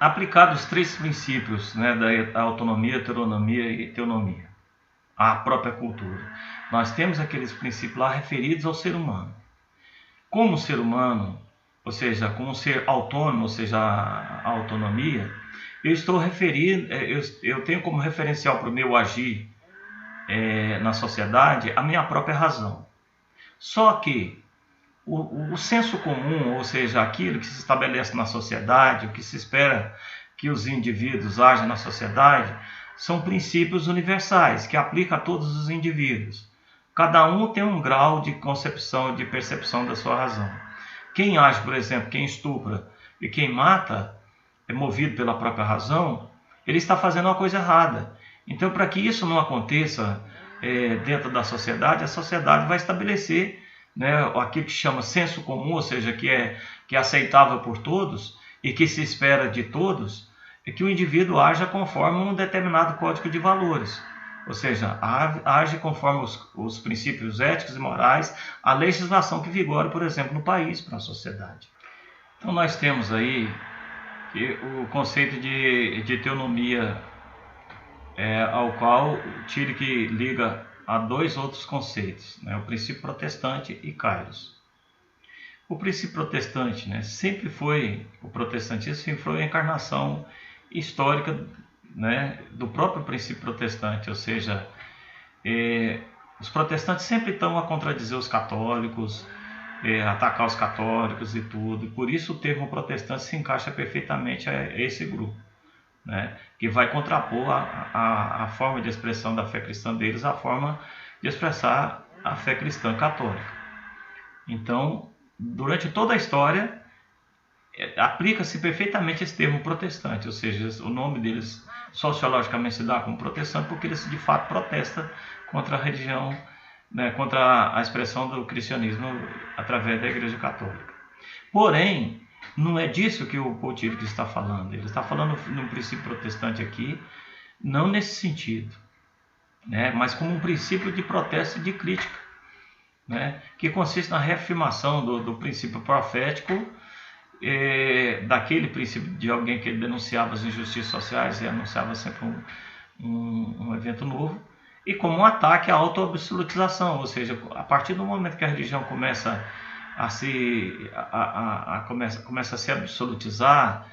Aplicados os três princípios, né, da autonomia, heteronomia e teonomia, à própria cultura, nós temos aqueles princípios lá referidos ao ser humano. Como ser humano, ou seja, como ser autônomo, ou seja, a autonomia, eu estou referindo, eu tenho como referencial para o meu agir na sociedade a minha própria razão. Só que o senso comum, ou seja, aquilo que se estabelece na sociedade, o que se espera que os indivíduos ajam na sociedade, são princípios universais que aplicam a todos os indivíduos. Cada um tem um grau de concepção, de percepção da sua razão. Quem age, por exemplo, quem estupra e quem mata, é movido pela própria razão, ele está fazendo uma coisa errada. Então, para que isso não aconteça dentro da sociedade, a sociedade vai estabelecer, né, aquilo que chama senso comum, ou seja, que é aceitável por todos e que se espera de todos, é que o indivíduo haja conforme um determinado código de valores, ou seja, age conforme os princípios éticos e morais, a legislação que vigora, por exemplo, no país, para a sociedade. Então nós temos aí o conceito de teonomia, ao qual o Tillich liga a dois outros conceitos, né, o princípio protestante e Kairos. O princípio protestante, né, o protestantismo sempre foi a encarnação histórica, né, do próprio princípio protestante, ou seja, os protestantes sempre estão a contradizer os católicos, atacar os católicos e tudo, e por isso o termo protestante se encaixa perfeitamente a esse grupo, né, que vai contrapor a forma de expressão da fé cristã deles à forma de expressar a fé cristã católica. Então, durante toda a história, aplica-se perfeitamente esse termo protestante, ou seja, o nome deles sociologicamente se dá como protestante porque eles de fato protestam contra a religião, né, contra a expressão do cristianismo através da Igreja Católica. Porém, não é disso que o Paul Tillich está falando. Ele está falando no princípio protestante aqui, não nesse sentido, né, mas como um princípio de protesto e de crítica, né, que consiste na reafirmação do princípio profético, daquele princípio de alguém que denunciava as injustiças sociais e anunciava sempre um evento novo, e como um ataque à auto-absolutização, ou seja, a partir do momento que a religião começa a se absolutizar,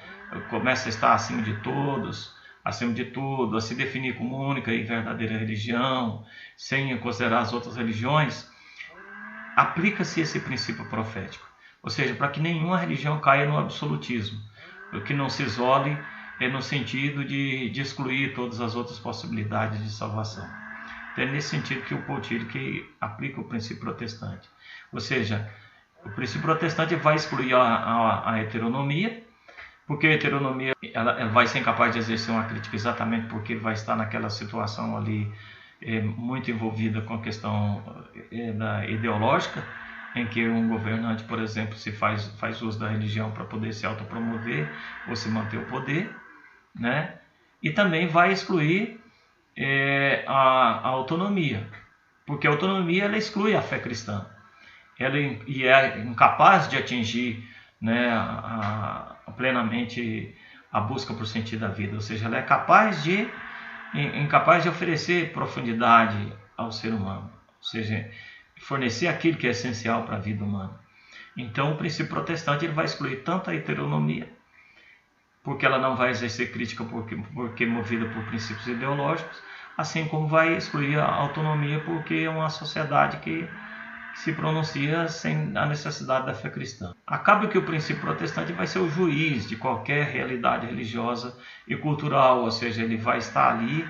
começa a estar acima de todos, acima de tudo, a se definir como única e verdadeira religião, sem considerar as outras religiões, aplica-se esse princípio profético. Ou seja, para que nenhuma religião caia no absolutismo, que não se isole no sentido de excluir todas as outras possibilidades de salvação. Então é nesse sentido que o Paul Tillich aplica o princípio protestante. Ou seja, o princípio protestante vai excluir a heteronomia, porque a heteronomia ela vai ser incapaz de exercer uma crítica exatamente porque vai estar naquela situação ali muito envolvida com a questão ideológica, em que um governante, por exemplo, se faz uso da religião para poder se autopromover ou se manter o poder, né? E também vai excluir a autonomia, porque a autonomia ela exclui a fé cristã, ela é incapaz de atingir, né, plenamente a busca por sentido da vida, ou seja, ela é incapaz de oferecer profundidade ao ser humano, ou seja, fornecer aquilo que é essencial para a vida humana. Então o princípio protestante ele vai excluir tanto a heteronomia, porque ela não vai exercer crítica porque é movida por princípios ideológicos, assim como vai excluir a autonomia porque é uma sociedade que se pronuncia sem a necessidade da fé cristã. Acaba que o princípio protestante vai ser o juiz de qualquer realidade religiosa e cultural, ou seja, ele vai estar ali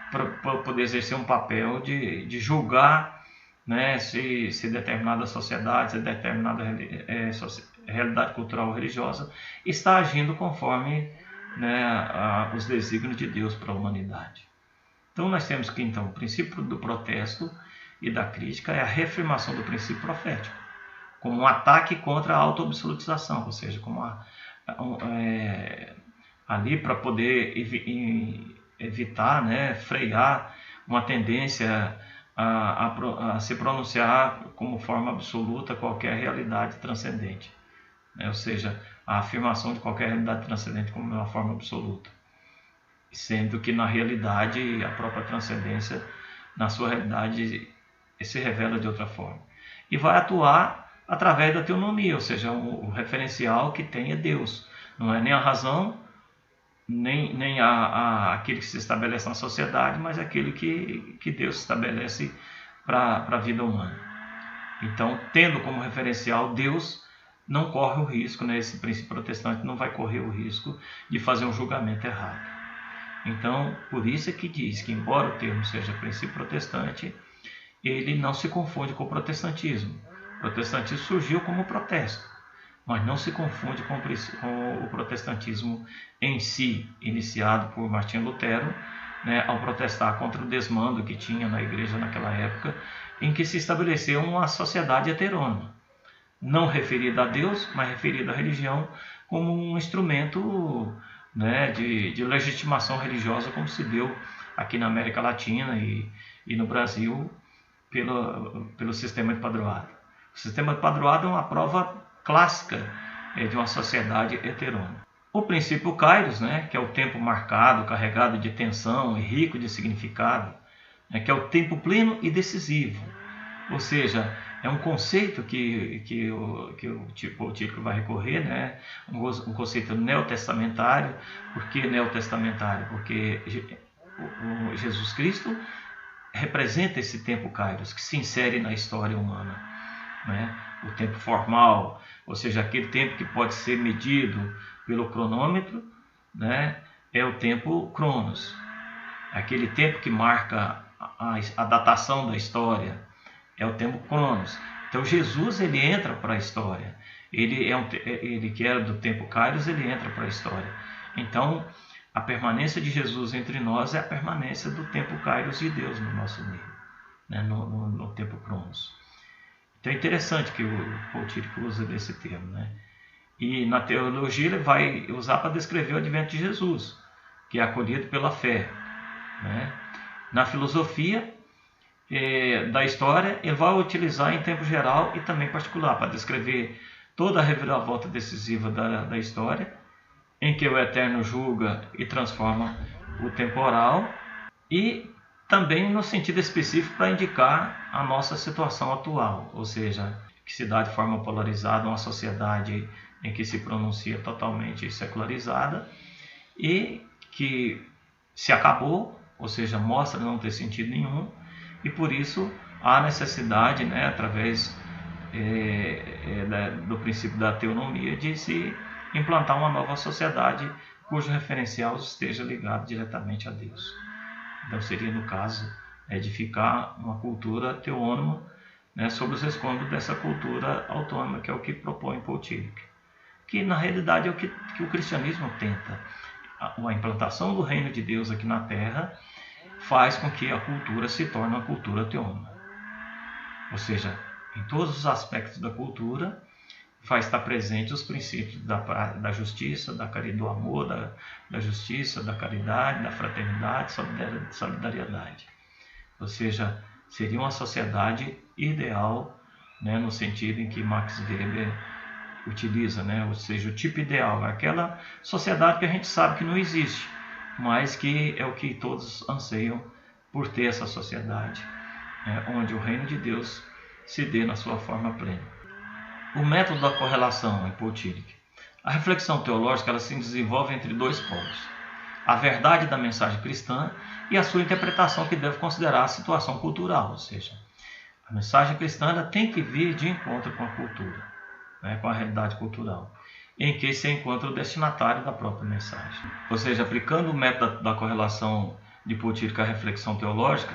para poder exercer um papel de julgar, né, se determinada sociedade, se determinada realidade cultural ou religiosa está agindo conforme, né, os desígnios de Deus para a humanidade. Então nós temos que então o princípio do protesto e da crítica é a reafirmação do princípio profético, como um ataque contra a auto-absolutização, ou seja, como ali para poder evitar, né, frear uma tendência a se pronunciar como forma absoluta qualquer realidade transcendente, né? Ou seja, a afirmação de qualquer realidade transcendente como uma forma absoluta, sendo que na realidade a própria transcendência, na sua realidade, se revela de outra forma. E vai atuar através da teonomia, ou seja, o referencial que tem é Deus. Não é nem a razão, nem aquele que se estabelece na sociedade, mas aquele que Deus estabelece para a vida humana. Então, tendo como referencial Deus, não corre o risco, né? Esse princípio protestante não vai correr o risco de fazer um julgamento errado. Então, por isso é que diz que, embora o termo seja princípio protestante, ele não se confunde com o protestantismo. O protestantismo surgiu como protesto, mas não se confunde com o protestantismo em si, iniciado por Martinho Lutero, né, ao protestar contra o desmando que tinha na igreja naquela época, em que se estabeleceu uma sociedade heterônoma, não referida a Deus, mas referida à religião como um instrumento, né, de legitimação religiosa, como se deu aqui na América Latina e no Brasil pelo sistema de padroado. O sistema de padroado é uma prova clássica de uma sociedade heterônoma. O princípio Kairos, né, que é o tempo marcado, carregado de tensão e rico de significado, né, que é o tempo pleno e decisivo. Ou seja, é um conceito que o Tírico vai recorrer, né, um conceito neotestamentário. Por que neotestamentário? Porque o Jesus Cristo representa esse tempo Kairos, que se insere na história humana, né? O tempo formal, ou seja, aquele tempo que pode ser medido pelo cronômetro, né? É o tempo Cronos, aquele tempo que marca a datação da história, é o tempo Cronos. Então Jesus, ele entra para a história, ele que era do tempo Kairos, ele entra para a história. Então a permanência de Jesus entre nós é a permanência do tempo Kairos de Deus no nosso meio, né? no tempo Cronos. Então é interessante que o Paul Tillich usa desse termo, né? E na teologia ele vai usar para descrever o advento de Jesus, que é acolhido pela fé, né? Na filosofia da história, ele vai utilizar em tempo geral e também particular, para descrever toda a reviravolta decisiva da história, em que o eterno julga e transforma o temporal, e também no sentido específico para indicar a nossa situação atual, ou seja, que se dá de forma polarizada uma sociedade em que se pronuncia totalmente secularizada e que se acabou, ou seja, mostra não ter sentido nenhum, e por isso há necessidade, né, através do princípio da teonomia, de se implantar uma nova sociedade cujo referencial esteja ligado diretamente a Deus. Então seria, no caso, edificar uma cultura teônoma, né, sobre os escombros dessa cultura autônoma, que é o que propõe Paul Tillich, que na realidade é o que o cristianismo tenta. A implantação do reino de Deus aqui na Terra faz com que a cultura se torne uma cultura teônoma. Ou seja, em todos os aspectos da cultura faz estar presente os princípios da justiça, do amor, da justiça, da caridade, da fraternidade, solidariedade. Ou seja, seria uma sociedade ideal, né, no sentido em que Max Weber utiliza, né, ou seja, o tipo ideal, aquela sociedade que a gente sabe que não existe, mas que é o que todos anseiam por ter essa sociedade, né, onde o reino de Deus se dê na sua forma plena. O método da correlação em Paul Tillich. A reflexão teológica ela se desenvolve entre dois polos: a verdade da mensagem cristã e a sua interpretação, que deve considerar a situação cultural, ou seja, a mensagem cristã ela tem que vir de encontro com a cultura, né, com a realidade cultural, em que se encontra o destinatário da própria mensagem. Ou seja, aplicando o método da correlação de Paul Tillich à reflexão teológica,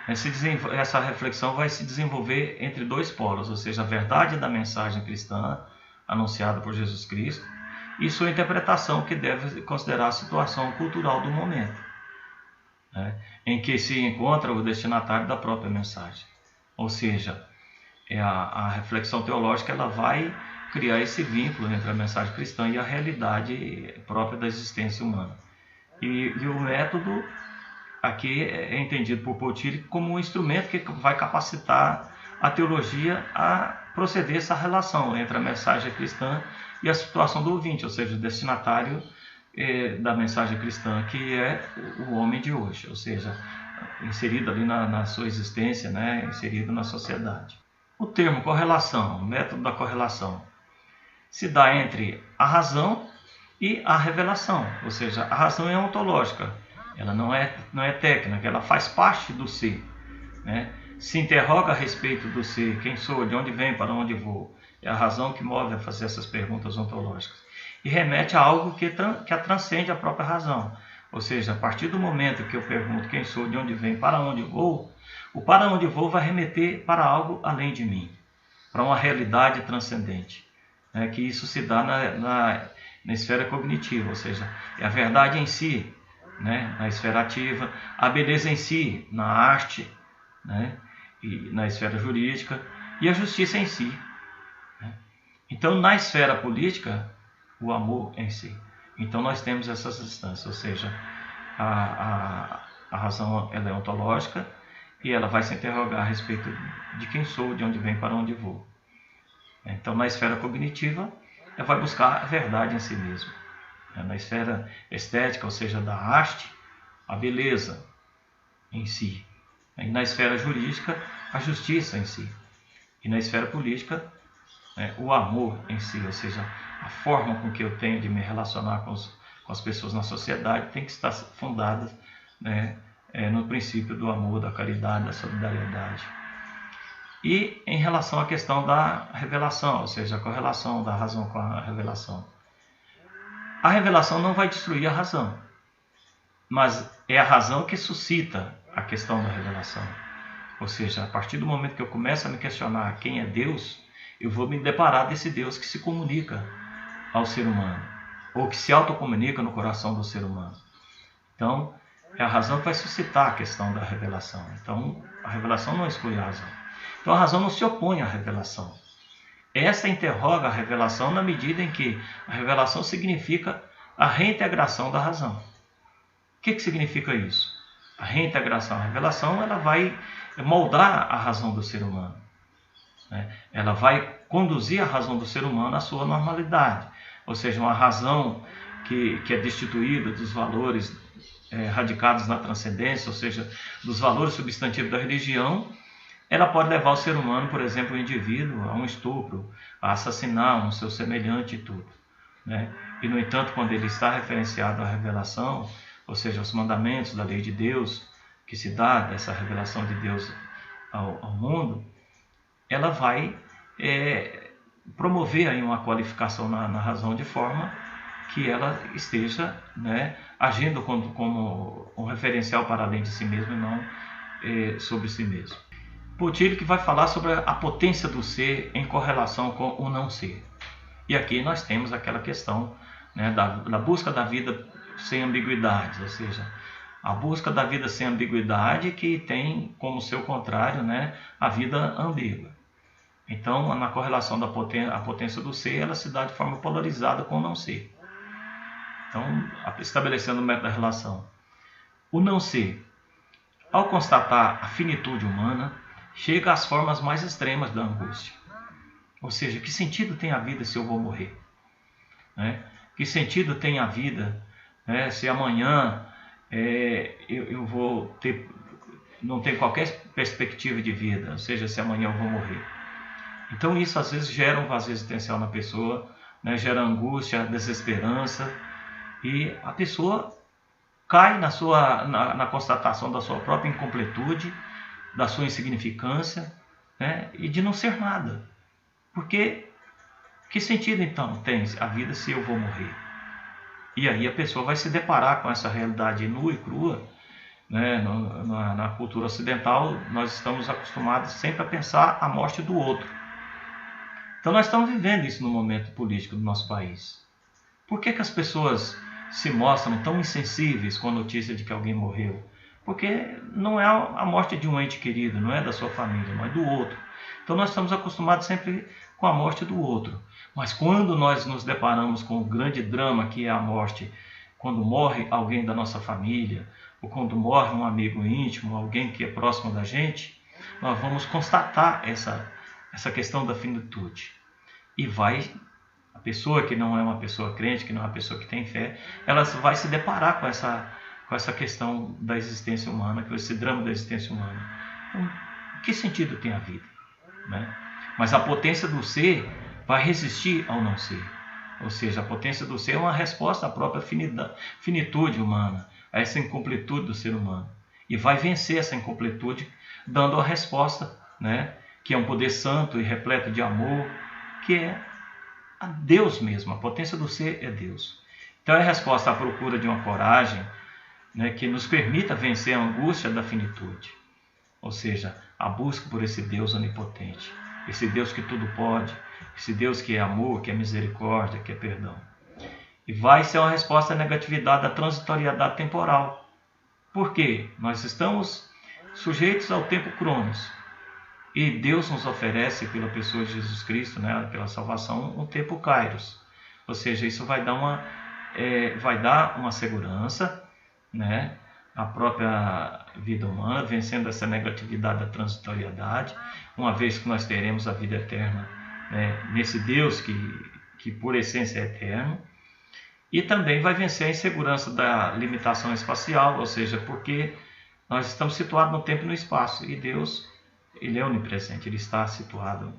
essa reflexão vai se desenvolver entre dois polos, ou seja, a verdade da mensagem cristã anunciada por Jesus Cristo e sua interpretação, que deve considerar a situação cultural do momento, né, em que se encontra o destinatário da própria mensagem. Ou seja, a reflexão teológica ela vai criar esse vínculo entre a mensagem cristã e a realidade própria da existência humana. E o método aqui é entendido por Paul Tillich como um instrumento que vai capacitar a teologia a proceder essa relação entre a mensagem cristã e a situação do ouvinte, ou seja, o destinatário da mensagem cristã, que é o homem de hoje, ou seja, inserido ali na sua existência, né, inserido na sociedade. O termo correlação, o método da correlação, se dá entre a razão e a revelação, ou seja, a razão é ontológica, ela não é técnica, ela faz parte do ser, né? Se interroga a respeito do ser, quem sou, de onde venho, para onde vou. É a razão que move a fazer essas perguntas ontológicas. E remete a algo que a transcende a própria razão. Ou seja, a partir do momento que eu pergunto quem sou, de onde venho, para onde vou, o para onde vou vai remeter para algo além de mim, para uma realidade transcendente. Que isso se dá na esfera cognitiva, ou seja, é a verdade em si, né, na esfera ativa, a beleza em si, na arte, né, e na esfera jurídica, e a justiça em si. Né? Então, na esfera política, o amor em si. Então, nós temos essas instâncias, ou seja, a razão ela é ontológica e ela vai se interrogar a respeito de quem sou, de onde venho, para onde vou. Então, na esfera cognitiva, ela vai buscar a verdade em si mesmo. Na esfera estética, ou seja, da arte, a beleza em si. E na esfera jurídica, a justiça em si. E na esfera política, o amor em si, ou seja, a forma com que eu tenho de me relacionar com as pessoas na sociedade tem que estar fundada, né, no princípio do amor, da caridade, da solidariedade. E em relação à questão da revelação, ou seja, a correlação da razão com a revelação. A revelação não vai destruir a razão, mas é a razão que suscita a questão da revelação. Ou seja, a partir do momento que eu começo a me questionar quem é Deus, eu vou me deparar desse Deus que se comunica ao ser humano, ou que se autocomunica no coração do ser humano. Então, é a razão que vai suscitar a questão da revelação. Então, a revelação não exclui a razão. Então, a razão não se opõe à revelação. Essa interroga a revelação na medida em que a revelação significa a reintegração da razão. O que significa isso? A reintegração, a revelação, ela vai moldar a razão do ser humano. Ela vai conduzir a razão do ser humano à sua normalidade. Ou seja, uma razão que é destituída dos valores radicados na transcendência, ou seja, dos valores substantivos da religião, ela pode levar o ser humano, por exemplo, o indivíduo, a um estupro, a assassinar um seu semelhante e tudo. E, no entanto, quando ele está referenciado à revelação, ou seja, aos mandamentos da lei de Deus, que se dá dessa revelação de Deus ao mundo, ela vai promover aí uma qualificação na razão de forma que ela esteja, agindo como um referencial para além de si mesmo e não sobre si mesmo. Poutilho que vai falar sobre a potência do ser em correlação com o não ser. E aqui nós temos aquela questão da busca da vida sem ambiguidades, ou seja, a busca da vida sem ambiguidade que tem como seu contrário a vida ambígua. Então, na correlação da potência do ser, ela se dá de forma polarizada com o não ser. Então, estabelecendo o método da relação. O não ser, ao constatar a finitude humana, chega às formas mais extremas da angústia. Ou seja, que sentido tem a vida se eu vou morrer? Que sentido tem a vida se amanhã eu vou não ter qualquer perspectiva de vida, ou seja, se amanhã eu vou morrer? Então isso às vezes gera um vazio existencial na pessoa, gera angústia, desesperança, e a pessoa cai na constatação da sua própria incompletude, da sua insignificância, e de não ser nada. Porque que sentido então tem a vida se eu vou morrer? E aí a pessoa vai se deparar com essa realidade nua e crua. Na cultura ocidental, nós estamos acostumados sempre a pensar a morte do outro. Então nós estamos vivendo isso no momento político do nosso país. Por que as pessoas se mostram tão insensíveis com a notícia de que alguém morreu? Porque não é a morte de um ente querido, não é da sua família, não é do outro. Então nós estamos acostumados sempre com a morte do outro. Mas quando nós nos deparamos com o grande drama que é a morte, quando morre alguém da nossa família, ou quando morre um amigo íntimo, alguém que é próximo da gente, nós vamos constatar essa questão da finitude. E vai A pessoa que não é uma pessoa crente, que não é uma pessoa que tem fé, ela vai se deparar com essa questão da existência humana, com esse drama da existência humana. Então, que sentido tem a vida? Né? Mas a potência do ser vai resistir ao não ser. Ou seja, a potência do ser é uma resposta à própria finitude humana, a essa incompletude do ser humano. E vai vencer essa incompletude dando a resposta, né? Que é um poder santo e repleto de amor, que é a Deus mesmo. A potência do ser é Deus. Então é a resposta à procura de uma coragem, né, que nos permita vencer a angústia da finitude. Ou seja, a busca por esse Deus onipotente, esse Deus que tudo pode, esse Deus que é amor, que é misericórdia, que é perdão. E vai ser uma resposta à negatividade da transitoriedade temporal. Por quê? Nós estamos sujeitos ao tempo cronos. E Deus nos oferece, pela pessoa de Jesus Cristo, né, pela salvação, um tempo kairos. Ou seja, isso vai dar uma segurança, né, à própria vida humana, vencendo essa negatividade da transitoriedade, uma vez que nós teremos a vida eterna, né, nesse Deus que por essência é eterno. E também vai vencer a insegurança da limitação espacial, ou seja, porque nós estamos situados no tempo e no espaço, e Deus, ele é onipresente, ele está situado,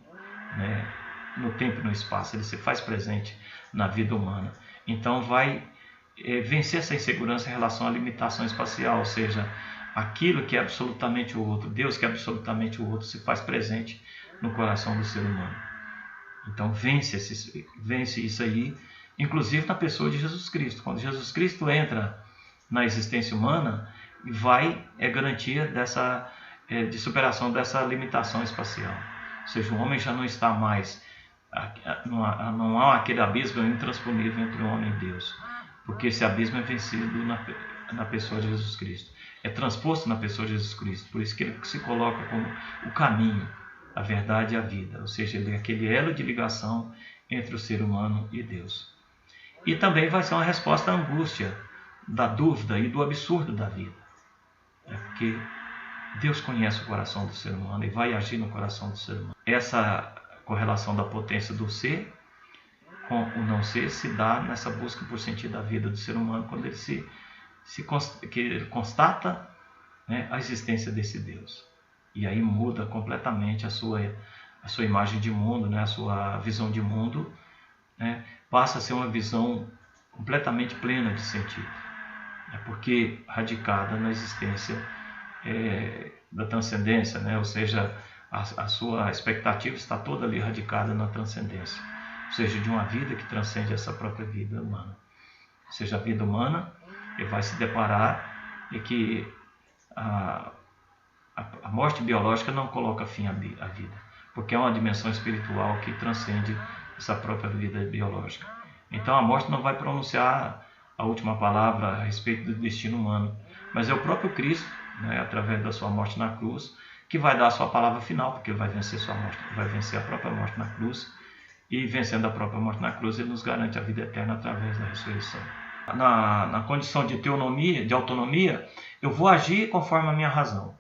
né, no tempo e no espaço, ele se faz presente na vida humana. Então vai vencer essa insegurança em relação à limitação espacial, ou seja, aquilo que é absolutamente o outro, Deus que é absolutamente o outro, se faz presente no coração do ser humano. Então vence isso aí, inclusive na pessoa de Jesus Cristo. Quando Jesus Cristo entra na existência humana, é garantia de superação dessa limitação espacial. Ou seja, o homem já não está mais, não há aquele abismo intransponível entre o homem e Deus, porque esse abismo é vencido na pessoa de Jesus Cristo, é transposto na pessoa de Jesus Cristo. Por isso que ele se coloca como o caminho, a verdade e a vida, ou seja, ele é aquele elo de ligação entre o ser humano e Deus. E também vai ser uma resposta à angústia, da dúvida e do absurdo da vida, porque Deus conhece o coração do ser humano e vai agir no coração do ser humano. Essa correlação da potência do ser com o não ser se dá nessa busca por sentido da vida do ser humano, quando ele ele constata, né, a existência desse Deus. E aí muda completamente a sua imagem de mundo, né, a sua visão de mundo, né, passa a ser uma visão completamente plena de sentido, porque radicada na existência da transcendência, né, ou seja, a sua expectativa está toda ali radicada na transcendência, ou seja, de uma vida que transcende essa própria vida humana. Ou seja, a vida humana ele vai se deparar e que a morte biológica não coloca fim à vida, porque é uma dimensão espiritual que transcende essa própria vida biológica. Então a morte não vai pronunciar a última palavra a respeito do destino humano, mas é o próprio Cristo, né, através da sua morte na cruz, que vai dar a sua palavra final, porque ele vai vencer sua morte, vai vencer a própria morte na cruz, e vencendo a própria morte na cruz, ele nos garante a vida eterna através da ressurreição. Na condição de autonomia, eu vou agir conforme a minha razão.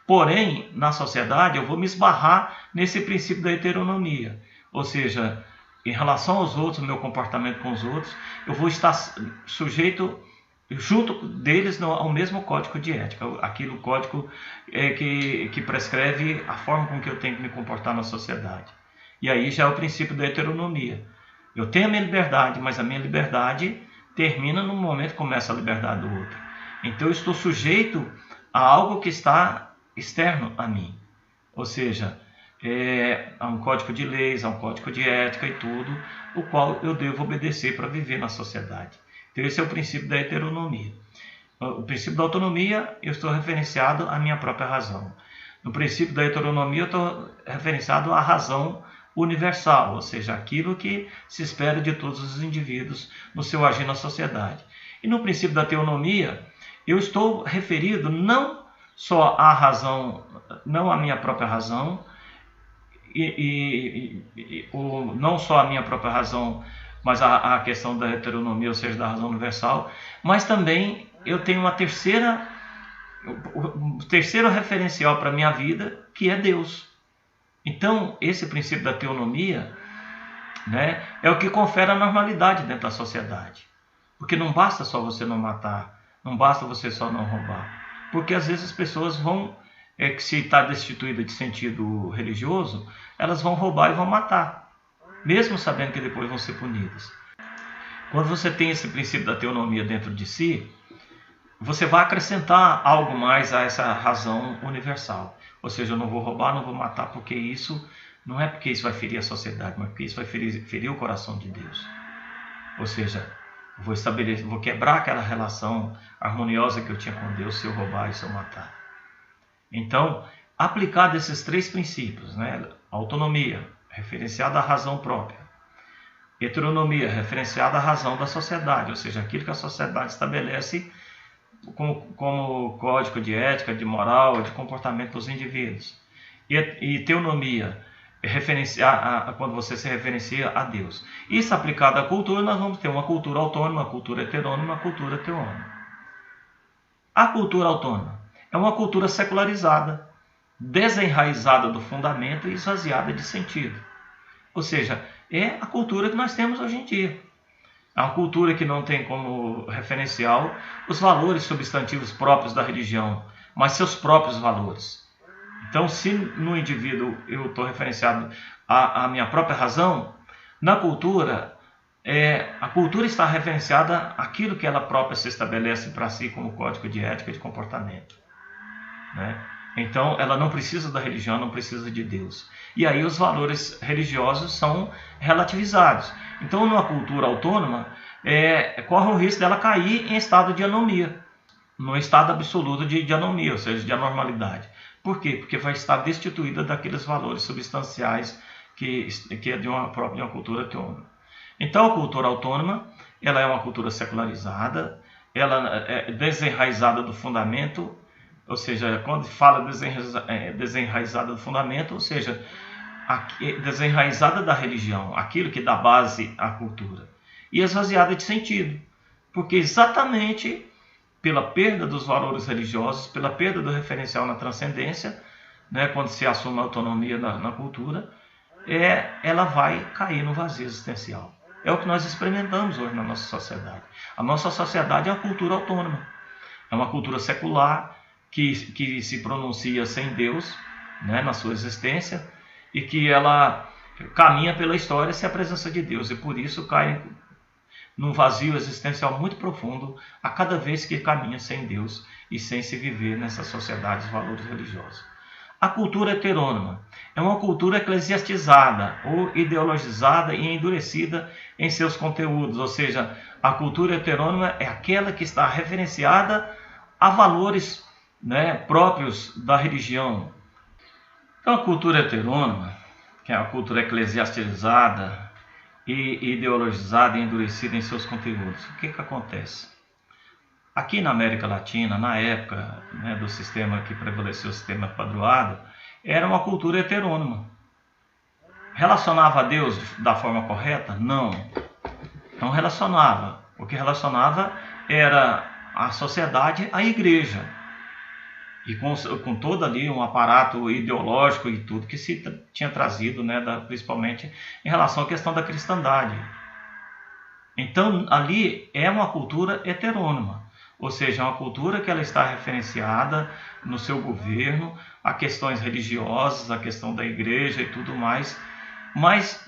Porém, na sociedade, eu vou me esbarrar nesse princípio da heteronomia, ou seja, em relação aos outros, meu comportamento com os outros, eu vou estar sujeito junto deles ao mesmo código de ética, aquele código que prescreve a forma com que eu tenho que me comportar na sociedade. E aí já é o princípio da heteronomia. Eu tenho a minha liberdade, mas a minha liberdade termina no momento que começa a liberdade do outro. Então eu estou sujeito a algo que está externo a mim. Ou seja, a um código de leis, a um código de ética e tudo, o qual eu devo obedecer para viver na sociedade. Então esse é o princípio da heteronomia. O princípio da autonomia, eu estou referenciado à minha própria razão. No princípio da heteronomia, eu estou referenciado à razão universal, ou seja, aquilo que se espera de todos os indivíduos no seu agir na sociedade. E no princípio da teonomia, eu estou referido não só à razão, não à minha própria razão, ou não só à minha própria razão, mas a questão da heteronomia, ou seja, da razão universal, mas também eu tenho o terceiro referencial para a minha vida, que é Deus. Então, esse princípio da teonomia, né, é o que confere a normalidade dentro da sociedade. Porque não basta só você não matar, não basta você só não roubar. Porque às vezes as pessoas vão, que se está destituída de sentido religioso, elas vão roubar e vão matar, mesmo sabendo que depois vão ser punidas. Quando você tem esse princípio da teonomia dentro de si, você vai acrescentar algo mais a essa razão universal. Ou seja, eu não vou roubar, não vou matar, porque isso não é porque isso vai ferir a sociedade, mas porque isso vai ferir o coração de Deus. Ou seja, vou quebrar aquela relação harmoniosa que eu tinha com Deus se eu roubar e se eu matar. Então, aplicado esses três princípios, né? Autonomia, referenciada à razão própria. Heteronomia, referenciada à razão da sociedade, ou seja, aquilo que a sociedade estabelece como código de ética, de moral, de comportamento dos indivíduos. E teonomia, quando você se referencia a Deus. Isso aplicado à cultura, nós vamos ter uma cultura autônoma, uma cultura heterônima, uma cultura teônima. A cultura autônoma é uma cultura secularizada, desenraizada do fundamento e esvaziada de sentido. Ou seja, é a cultura que nós temos hoje em dia. É uma cultura que não tem como referencial os valores substantivos próprios da religião, mas seus próprios valores. Então, se no indivíduo eu estou referenciado à minha própria razão, na cultura, a cultura está referenciada àquilo que ela própria se estabelece para si como código de ética e de comportamento, né? Então, ela não precisa da religião, não precisa de Deus. E aí os valores religiosos são relativizados. Então, numa cultura autônoma, corre o risco dela cair em estado de anomia, no estado absoluto de anomia, ou seja, de anormalidade. Por quê? Porque vai estar destituída daqueles valores substanciais que é de uma cultura teônima. Então, a cultura autônoma, ela é uma cultura secularizada, ela é desenraizada do fundamento. Ou seja, quando fala desenraizada do fundamento, ou seja, desenraizada da religião, aquilo que dá base à cultura, e esvaziada de sentido, porque exatamente pela perda dos valores religiosos, pela perda do referencial na transcendência, né, quando se assume a autonomia na cultura, ela vai cair no vazio existencial. É o que nós experimentamos hoje na nossa sociedade. A nossa sociedade é uma cultura autônoma, é uma cultura secular, que se pronuncia sem Deus, né, na sua existência, e que ela caminha pela história sem a presença de Deus, e por isso cai num vazio existencial muito profundo a cada vez que caminha sem Deus e sem se viver nessa sociedade de valores religiosos. A cultura heterônoma é uma cultura eclesiastizada ou ideologizada e endurecida em seus conteúdos, ou seja, a cultura heterônoma é aquela que está referenciada a valores, né, próprios da religião. Então, a cultura heterônoma, que é a cultura eclesiastizada e ideologizada e endurecida em seus conteúdos, o que acontece? Aqui na América Latina, na época, né, do sistema que prevaleceu, o sistema padroado, era uma cultura heterônoma. Relacionava a Deus da forma correta? Não. Não relacionava. O que relacionava era a sociedade à igreja. E com todo ali um aparato ideológico e tudo que se tinha trazido, né, principalmente em relação à questão da cristandade. Então, ali é uma cultura heterônoma, ou seja, é uma cultura que ela está referenciada no seu governo a questões religiosas, a questão da igreja e tudo mais. Mas,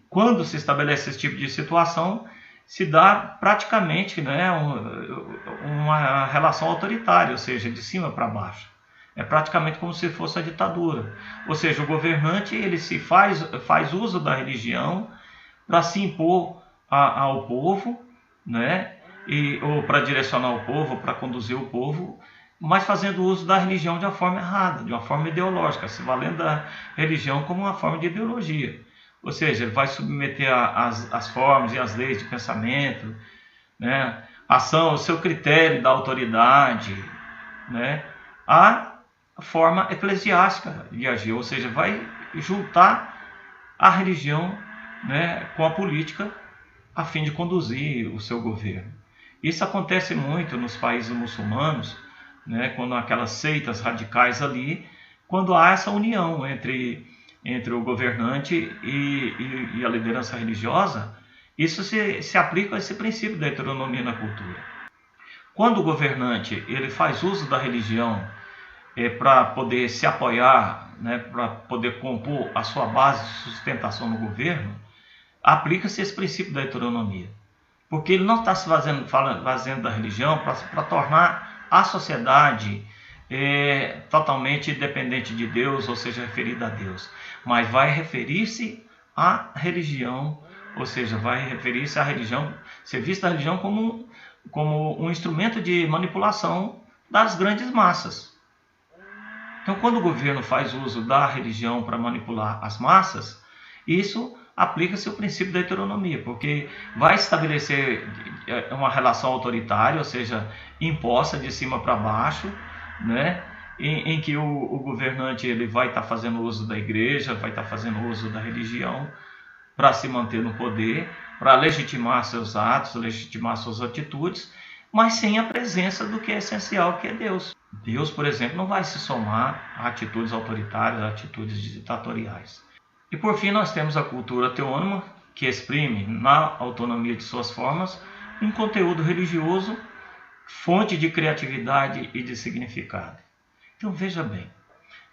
quando se estabelece esse tipo de situação, se dá praticamente, né, uma relação autoritária, ou seja, de cima para baixo. É praticamente como se fosse a ditadura. Ou seja, o governante ele se faz uso da religião para se impor ao povo, né, ou para direcionar o povo, para conduzir o povo, mas fazendo uso da religião de uma forma errada, de uma forma ideológica, se valendo da religião como uma forma de ideologia. Ou seja, ele vai submeter as formas e as leis de pensamento, né, o seu critério da autoridade, né, à forma eclesiástica de agir. Ou seja, vai juntar a religião, né, com a política a fim de conduzir o seu governo. Isso acontece muito nos países muçulmanos, né, quando aquelas seitas radicais ali, quando há essa união entre entre o governante e a liderança religiosa, isso se aplica a esse princípio da heteronomia na cultura. Quando o governante ele faz uso da religião para poder se apoiar, né, para poder compor a sua base de sustentação no governo, aplica-se esse princípio da heteronomia. Porque ele não está se fazendo da religião para tornar a sociedade totalmente dependente de Deus, ou seja, referida a Deus. Mas vai referir-se à religião, ou seja, vai referir-se à religião, ser vista a religião como um instrumento de manipulação das grandes massas. Então, quando o governo faz uso da religião para manipular as massas, isso aplica-se o princípio da heteronomia, porque vai estabelecer uma relação autoritária, ou seja, imposta de cima para baixo, né? em que o governante ele vai estar fazendo uso da igreja, vai estar fazendo uso da religião para se manter no poder, para legitimar seus atos, legitimar suas atitudes, mas sem a presença do que é essencial, que é Deus. Deus, por exemplo, não vai se somar a atitudes autoritárias, a atitudes ditatoriais. E por fim nós temos a cultura teônima, que exprime na autonomia de suas formas um conteúdo religioso, fonte de criatividade e de significado. Então veja bem,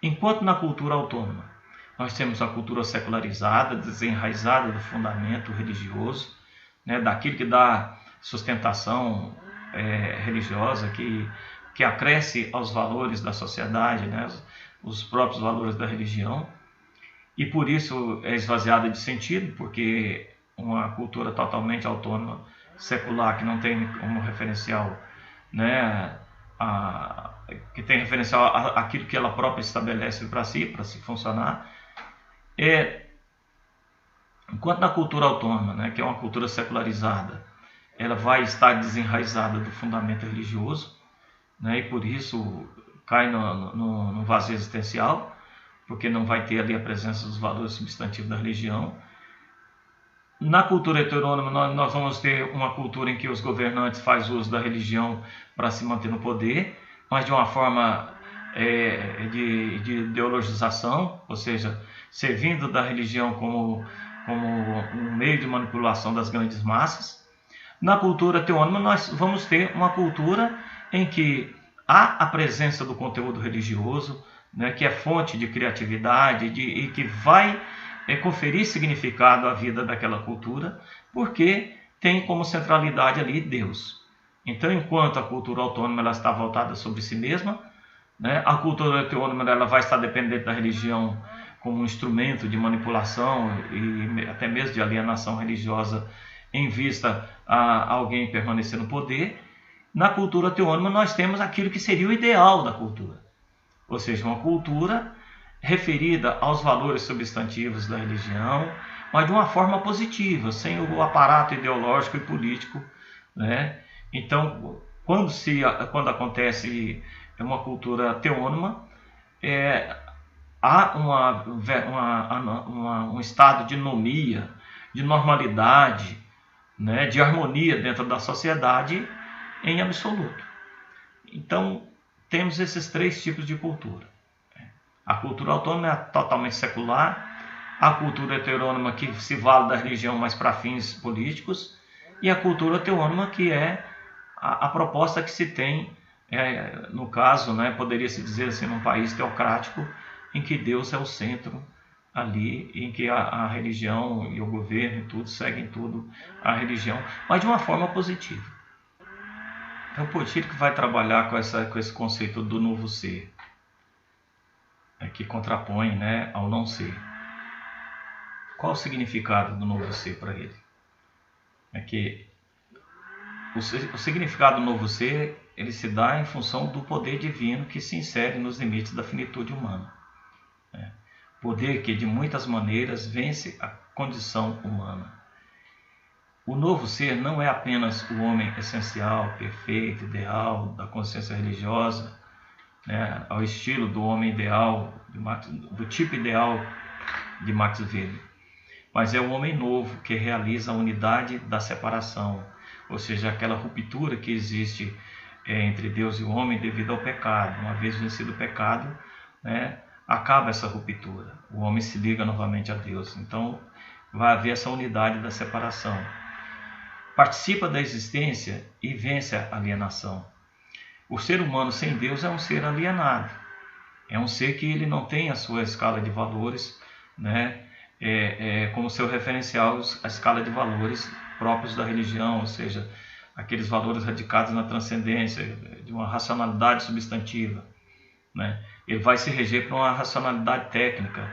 enquanto na cultura autônoma nós temos a cultura secularizada, desenraizada do fundamento religioso, né, daquilo que dá sustentação religiosa, que acresce aos valores da sociedade, né, os próprios valores da religião, e por isso é esvaziada de sentido, porque uma cultura totalmente autônoma, secular, que não tem como referencial, né, que tem referencial àquilo que ela própria estabelece para se funcionar, enquanto na cultura autônoma, né, que é uma cultura secularizada, ela vai estar desenraizada do fundamento religioso, né, e por isso cai no vazio existencial, porque não vai ter ali a presença dos valores substantivos da religião. Na cultura heterônoma, nós vamos ter uma cultura em que os governantes fazem uso da religião para se manter no poder, mas de uma forma de ideologização, ou seja, servindo da religião como um meio de manipulação das grandes massas. Na cultura teônima, nós vamos ter uma cultura em que há a presença do conteúdo religioso, né, que é fonte de criatividade e que vai conferir significado à vida daquela cultura, porque tem como centralidade ali Deus. Então, enquanto a cultura autônoma ela está voltada sobre si mesma, né, a cultura teônima ela vai estar dependente da religião como um instrumento de manipulação e até mesmo de alienação religiosa em vista a alguém permanecer no poder. Na cultura teônima nós temos aquilo que seria o ideal da cultura, ou seja, uma cultura referida aos valores substantivos da religião, mas de uma forma positiva, sem o aparato ideológico e político, né? Então, quando acontece uma cultura teônima, há um estado de anomia, de normalidade, né, de harmonia dentro da sociedade em absoluto. Então, temos esses três tipos de cultura. A cultura autônoma é totalmente secular, a cultura heterônima que se vale da religião, mas para fins políticos, e a cultura teônima que é a proposta que se tem, no caso, né, poderia-se dizer assim, num país teocrático, em que Deus é o centro ali, em que a religião e o governo e tudo seguem tudo a religião, mas de uma forma positiva. Então, o Portilho que vai trabalhar com esse conceito do novo ser, que contrapõe, né, ao não ser. Qual o significado do novo ser para ele? É que o significado do novo ser ele se dá em função do poder divino que se insere nos limites da finitude humana. Poder que de muitas maneiras vence a condição humana. O novo ser não é apenas o homem essencial, perfeito, ideal, da consciência religiosa, né, ao estilo do homem ideal, do tipo ideal de Max Weber, mas é o homem novo que realiza a unidade da separação, ou seja, aquela ruptura que existe entre Deus e o homem devido ao pecado. Uma vez vencido o pecado, né, acaba essa ruptura. O homem se liga novamente a Deus. Então vai haver essa unidade da separação. Participa da existência e vence a alienação. O ser humano sem Deus é um ser alienado. É um ser que ele não tem a sua escala de valores, né? Como seu referencial a escala de valores próprios da religião, ou seja, aqueles valores radicados na transcendência, de uma racionalidade substantiva, né? Ele vai se reger por uma racionalidade técnica,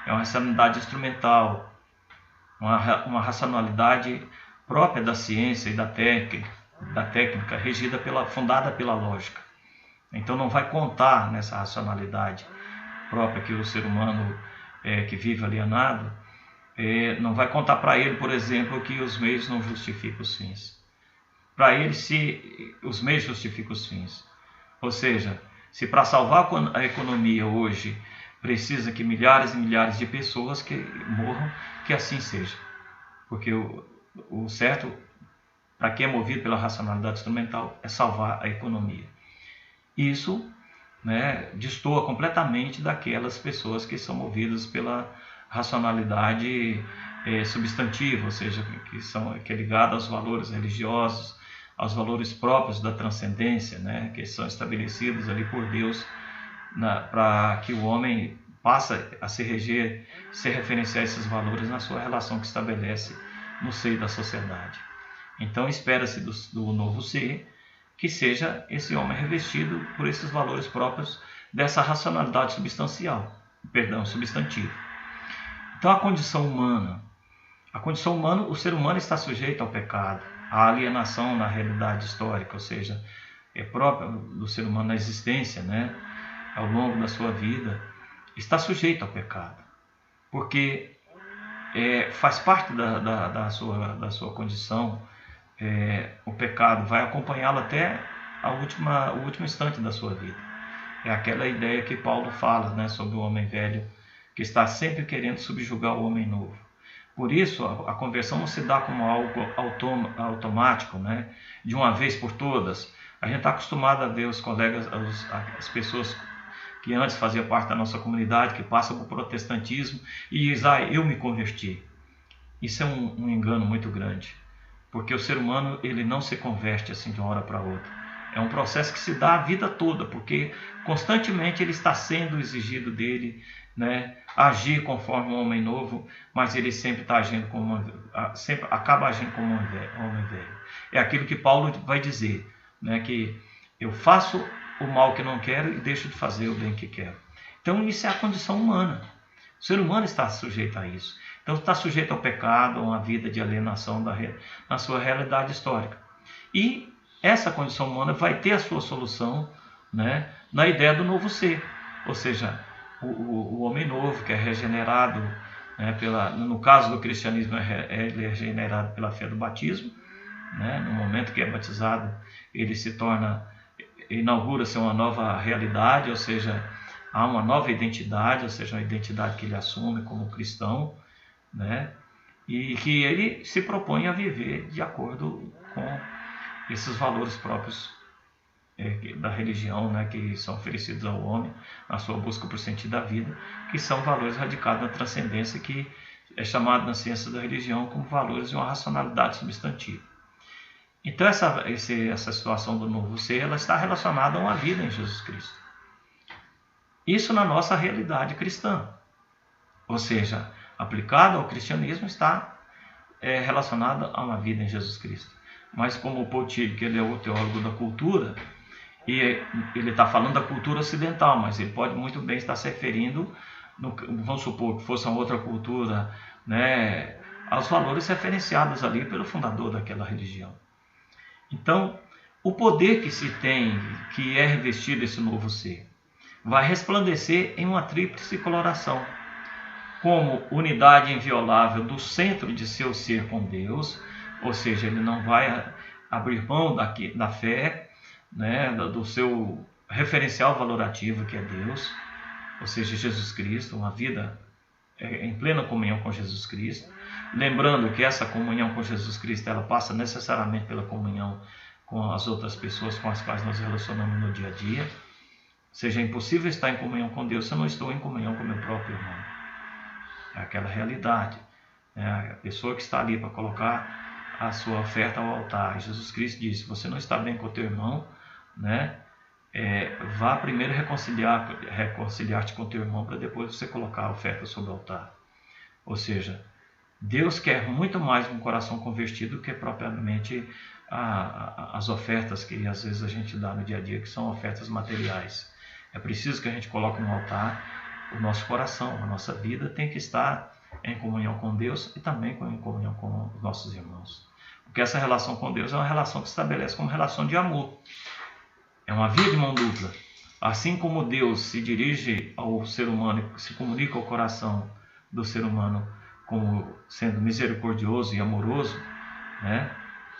é uma racionalidade instrumental, uma racionalidade própria da ciência e da técnica fundada pela lógica. Então não vai contar nessa racionalidade própria que o ser humano que vive alienado, não vai contar para ele, por exemplo, que os meios não justificam os fins. Para ele, se os meios justificam os fins. Ou seja, se para salvar a economia hoje precisa que milhares e milhares de pessoas que morram, que assim seja. Porque o certo, para quem é movido pela racionalidade instrumental, é salvar a economia. Isso, né, destoa completamente daquelas pessoas que são movidas pela racionalidade substantiva, ou seja, que é ligada aos valores religiosos, aos valores próprios da transcendência, né, que são estabelecidos ali por Deus para que o homem passe a se referenciar esses valores na sua relação que estabelece no seio da sociedade. Então espera-se do novo ser que seja esse homem revestido por esses valores próprios dessa racionalidade substanciva. Então a condição humana, o ser humano está sujeito ao pecado, à alienação na realidade histórica, ou seja, é própria do ser humano na existência, né, ao longo da sua vida, está sujeito ao pecado, porque faz parte da sua condição. O pecado vai acompanhá-lo até o último instante da sua vida. É aquela ideia que Paulo fala, né, sobre o homem velho que está sempre querendo subjugar o homem novo. Por isso, a conversão não se dá como algo automático, né, de uma vez por todas. A gente está acostumado a ver os colegas, as pessoas que antes faziam parte da nossa comunidade, que passam por protestantismo e dizem, eu me converti. Isso é um engano muito grande. Porque o ser humano ele não se converte assim de uma hora para outra. É um processo que se dá a vida toda, porque constantemente ele está sendo exigido dele, né, agir conforme um homem novo, mas ele sempre está agindo sempre acaba agindo como um homem velho. É aquilo que Paulo vai dizer, né, que eu faço o mal que não quero e deixo de fazer o bem que quero. Então isso é a condição humana. O ser humano está sujeito a isso. Então está sujeito ao pecado, a uma vida de alienação na sua realidade histórica. E essa condição humana vai ter a sua solução, né, na ideia do novo ser. Ou seja, o homem novo que é regenerado, né, no caso do cristianismo, ele é regenerado pela fé do batismo. Né, no momento que é batizado, ele inaugura-se uma nova realidade, ou seja, há uma nova identidade, ou seja, uma identidade que ele assume como cristão, né? E que ele se propõe a viver de acordo com esses valores próprios da religião, né? Que são oferecidos ao homem na sua busca por sentido da vida, que são valores radicados na transcendência, que é chamado na ciência da religião como valores de uma racionalidade substantiva. Então essa situação do novo ser, ela está relacionada a uma vida em Jesus Cristo. Isso na nossa realidade cristã, ou seja, aplicado ao cristianismo, está relacionado a uma vida em Jesus Cristo. Mas como o Paul Tillich, que ele é o teólogo da cultura, e ele está falando da cultura ocidental, mas ele pode muito bem estar se referindo, vamos supor que fosse uma outra cultura, né, aos valores referenciados ali pelo fundador daquela religião. Então, o poder que se tem, que é revestido esse novo ser, vai resplandecer em uma tríplice coloração, como unidade inviolável do centro de seu ser com Deus, ou seja, ele não vai abrir mão da fé, né, do seu referencial valorativo que é Deus, ou seja, Jesus Cristo, uma vida em plena comunhão com Jesus Cristo. Lembrando que essa comunhão com Jesus Cristo, ela passa necessariamente pela comunhão com as outras pessoas com as quais nós relacionamos no dia a dia, seja, é impossível estar em comunhão com Deus se eu não estou em comunhão com meu próprio irmão. É aquela realidade. É a pessoa que está ali para colocar a sua oferta ao altar. Jesus Cristo disse: se você não está bem com o teu irmão, né, vá primeiro reconciliar-te com o teu irmão para depois você colocar a oferta sobre o altar. Ou seja, Deus quer muito mais um coração convertido que propriamente as ofertas que às vezes a gente dá no dia a dia, que são ofertas materiais. É preciso que a gente coloque no altar o nosso coração, a nossa vida tem que estar em comunhão com Deus e também em comunhão com os nossos irmãos. Porque essa relação com Deus é uma relação que se estabelece como relação de amor. É uma via de mão dupla. Assim como Deus se dirige ao ser humano, se comunica ao coração do ser humano como sendo misericordioso e amoroso, né,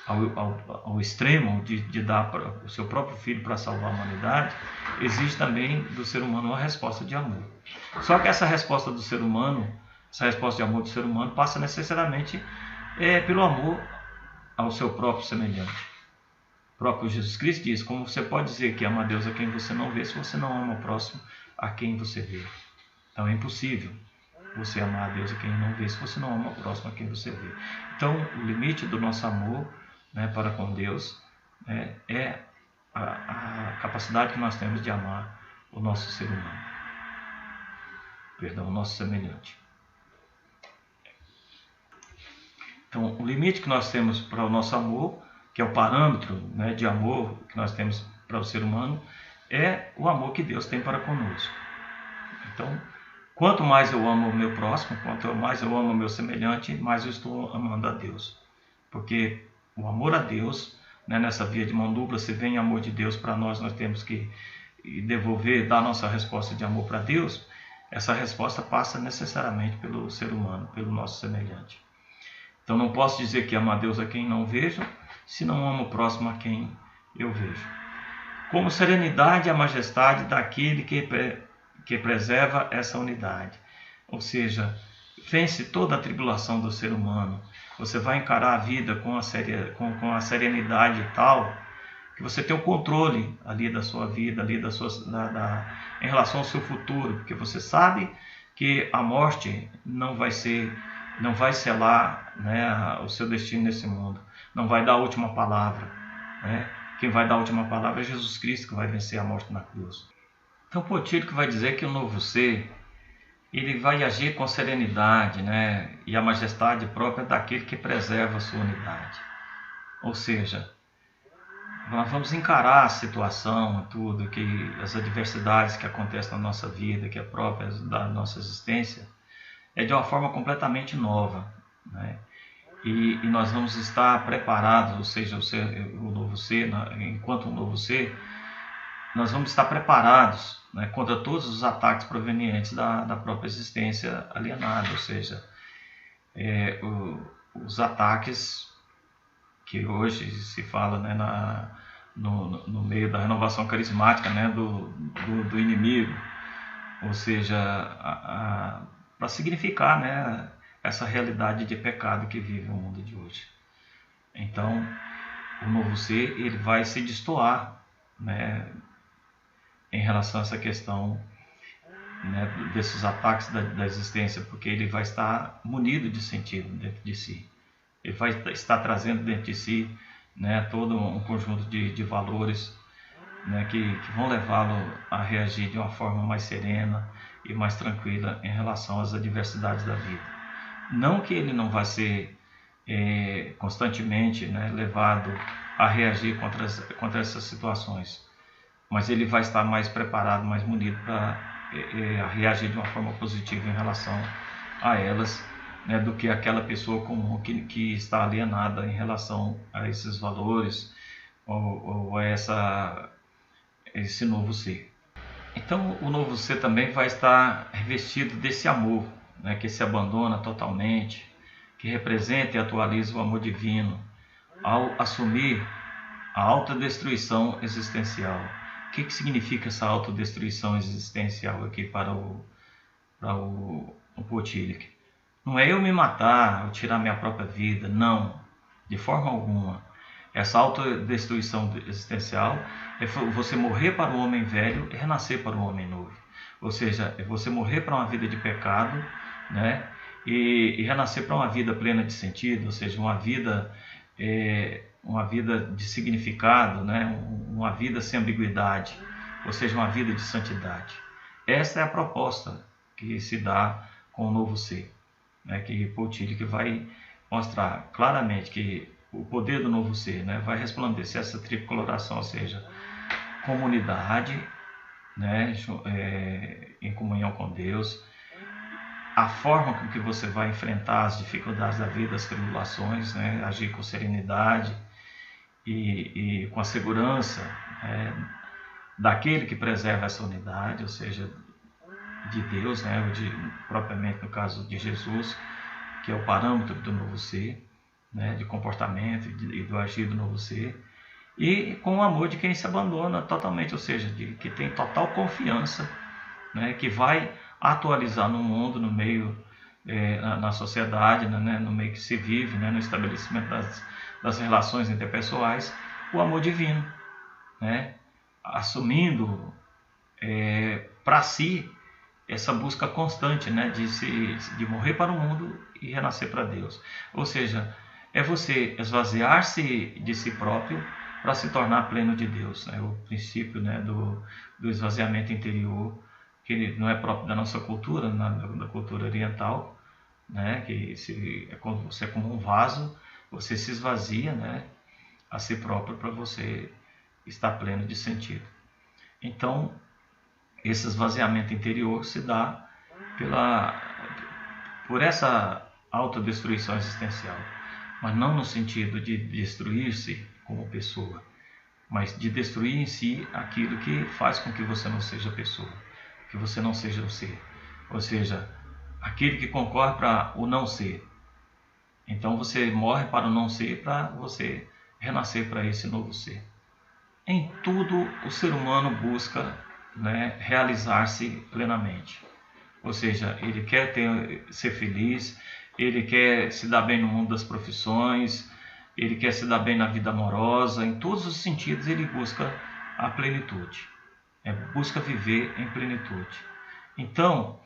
ao extremo de dar o seu próprio filho para salvar a humanidade, exige também do ser humano uma resposta de amor. Só que essa resposta do ser humano, essa resposta de amor do ser humano passa necessariamente pelo amor ao seu próprio semelhante. O próprio Jesus Cristo diz: como você pode dizer que ama a Deus a quem você não vê, se você não ama o próximo a quem você vê? Então é impossível você amar a Deus a quem não vê, se você não ama o próximo a quem você vê. Então o limite do nosso amor, né, para com Deus é a capacidade que nós temos de amar o nosso ser humano. Perdão, o nosso semelhante. Então o limite que nós temos para o nosso amor, que é o parâmetro, né, de amor que nós temos para o ser humano, é o amor que Deus tem para conosco. Então, quanto mais eu amo o meu próximo, quanto mais eu amo o meu semelhante, mais eu estou amando a Deus. Porque o amor a Deus, né, nessa via de mão dupla, se vem amor de Deus para nós, nós temos que devolver, dar nossa resposta de amor para Deus. Essa resposta passa necessariamente pelo ser humano, pelo nosso semelhante. Então não posso dizer que amo a Deus a quem não vejo, se não amo o próximo a quem eu vejo. Como serenidade e a majestade daquele que preserva essa unidade. Ou seja, vence toda a tribulação do ser humano. Você vai encarar a vida com a serenidade tal, que você tem o controle ali da sua vida, ali em relação ao seu futuro, porque você sabe que a morte não vai selar, né, o seu destino nesse mundo, não vai dar a última palavra, né? Quem vai dar a última palavra é Jesus Cristo, que vai vencer a morte na cruz. Então Potílico vai dizer que o novo ser, ele vai agir com serenidade, né, e a majestade própria daquele que preserva a sua unidade. Ou seja, nós vamos encarar a situação, tudo, as adversidades que acontecem na nossa vida, que é própria da nossa existência, de uma forma completamente nova, né? E nós vamos estar preparados, ou seja, o novo ser, enquanto um novo ser, nós vamos estar preparados, né, contra todos os ataques provenientes da própria existência alienada, ou seja, os ataques que hoje se fala, né, no meio da renovação carismática, né, do inimigo, ou seja, para significar, né, essa realidade de pecado que vive o mundo de hoje. Então, o novo ser, ele vai se destoar, né, em relação a essa questão, né, desses ataques da existência, porque ele vai estar munido de sentido dentro de si. Ele vai estar trazendo dentro de si, né, todo um conjunto de valores, né, que vão levá-lo a reagir de uma forma mais serena e mais tranquila em relação às adversidades da vida. Não que ele não vai ser constantemente, né, levado a reagir contra essas situações, mas ele vai estar mais preparado, mais munido para reagir de uma forma positiva em relação a elas, né, do que aquela pessoa comum que está alienada em relação a esses valores ou a esse novo ser. Então o novo ser também vai estar revestido desse amor, né, que se abandona totalmente, que representa e atualiza o amor divino, ao assumir a autodestruição existencial. O que significa essa autodestruição existencial aqui para o Potílico? Não é eu me matar, eu tirar minha própria vida, não, de forma alguma. Essa autodestruição existencial é você morrer para o homem velho e renascer para o homem novo. Ou seja, é você morrer para uma vida de pecado, né? E renascer para uma vida plena de sentido, ou seja, uma vida de significado, né? Uma vida sem ambiguidade, ou seja, uma vida de santidade. Essa é a proposta que se dá com o novo ser, né? Que Paul Tillich vai mostrar claramente que o poder do novo ser, né? Vai resplandecer essa tricoloração, ou seja, comunidade, né? Em comunhão com Deus, a forma com que você vai enfrentar as dificuldades da vida, as tribulações, né? Agir com serenidade e com a segurança daquele que preserva essa unidade, ou seja, de Deus, né? Propriamente no caso de Jesus, que é o parâmetro do novo ser, né? De comportamento e do agir do novo ser, e com o amor de quem se abandona totalmente, ou seja, que tem total confiança, né? Que vai atualizar no mundo, no meio, na sociedade, né? No meio que se vive, né? No estabelecimento das relações interpessoais, o amor divino, né? Assumindo para si essa busca constante, né? De morrer para o mundo e renascer para Deus. Ou seja, é você esvaziar-se de si próprio para se tornar pleno de Deus, né? O princípio, né, do esvaziamento interior, que não é próprio da nossa cultura, da cultura oriental, né? Que você é como um vaso, você se esvazia, né, a si próprio para você estar pleno de sentido. Então, esse esvaziamento interior se dá por essa autodestruição existencial, mas não no sentido de destruir-se como pessoa, mas de destruir em si aquilo que faz com que você não seja pessoa, que você não seja o ser, ou seja, aquele que concorre para o não ser. Então você morre para o não ser para você renascer para esse novo ser. Em tudo o ser humano busca, né, realizar-se plenamente, ou seja, ele quer ser feliz, ele quer se dar bem no mundo das profissões, ele quer se dar bem na vida amorosa, em todos os sentidos ele busca a plenitude, busca viver em plenitude. Então,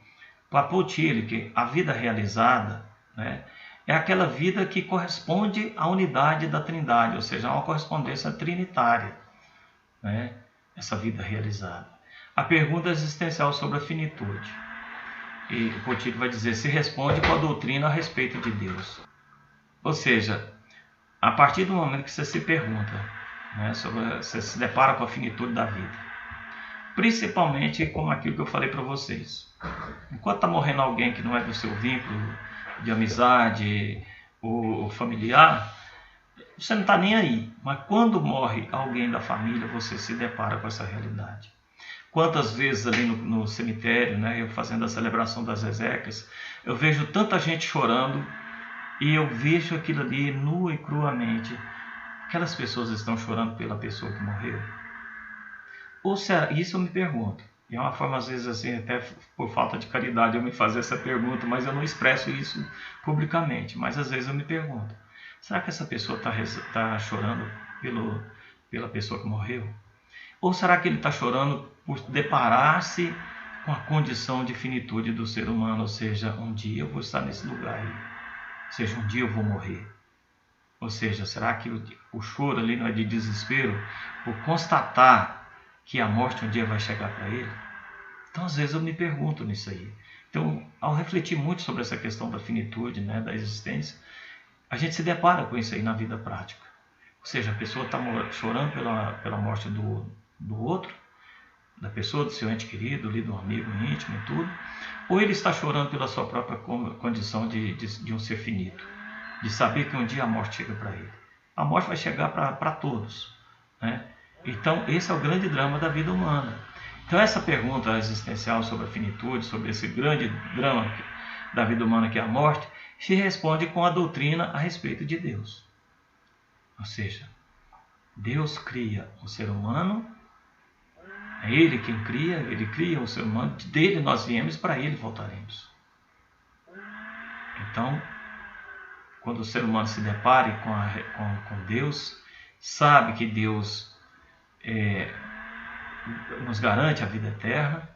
para Paul Tillich, a vida realizada, né, é aquela vida que corresponde à unidade da Trindade, ou seja, a uma correspondência trinitária, né, essa vida realizada. A pergunta existencial sobre a finitude. E o Paul Tillich vai dizer, se responde com a doutrina a respeito de Deus. Ou seja, a partir do momento que você se pergunta, né, você se depara com a finitude da vida, principalmente com aquilo que eu falei para vocês. Enquanto está morrendo alguém que não é do seu vínculo de amizade ou familiar, você não está nem aí. Mas quando morre alguém da família, você se depara com essa realidade. Quantas vezes ali no cemitério, né, eu fazendo a celebração das exéquias, eu vejo tanta gente chorando e eu vejo aquilo ali nua e cruamente. Aquelas pessoas estão chorando pela pessoa que morreu? Ou será? Isso eu me pergunto. E é uma forma, às vezes, assim, até por falta de caridade eu me fazer essa pergunta, mas eu não expresso isso publicamente. Mas às vezes eu me pergunto, será que essa pessoa está chorando pela pessoa que morreu? Ou será que ele está chorando por deparar-se com a condição de finitude do ser humano? Ou seja, um dia eu vou estar nesse lugar aí. Ou seja, um dia eu vou morrer. Ou seja, será que o choro ali não é de desespero por constatar que a morte um dia vai chegar para ele? Então, às vezes eu me pergunto nisso aí. Então, ao refletir muito sobre essa questão da finitude, né, da existência, a gente se depara com isso aí na vida prática. Ou seja, a pessoa está chorando pela morte do outro, da pessoa, do seu ente querido, ali, do amigo íntimo e tudo, ou ele está chorando pela sua própria condição de um ser finito, de saber que um dia a morte chega para ele. A morte vai chegar para todos, né? Então, esse é o grande drama da vida humana. Então, essa pergunta existencial sobre a finitude, sobre esse grande drama da vida humana que é a morte, se responde com a doutrina a respeito de Deus. Ou seja, Deus cria o ser humano, é Ele quem cria, Ele cria o ser humano, dele nós viemos, para Ele voltaremos. Então, quando o ser humano se depare com Deus, sabe que Deus nos garante a vida eterna,